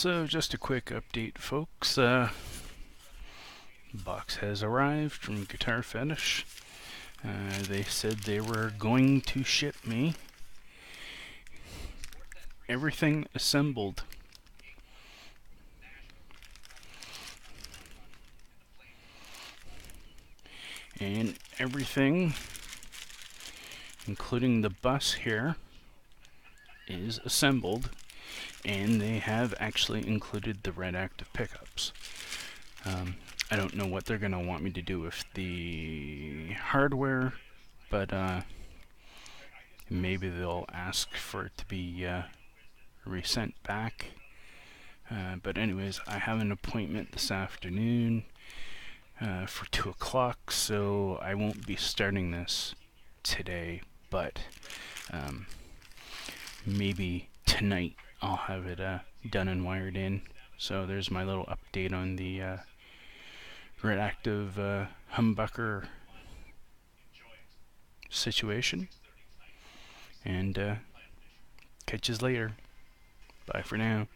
So just a quick update, folks. Box has arrived from Guitar Fetish. They said they were going to ship me everything assembled. And everything, including the bus here, is assembled, and they have actually included the RedActive pickups. I don't know what they're going to want me to do with the hardware, but maybe they'll ask for it to be resent back. But anyways, I have an appointment this afternoon for 2 o'clock, so I won't be starting this today, but maybe tonight I'll have it done and wired in. So there's my little update on the RedActive humbucker situation, and catch you later. Bye for now.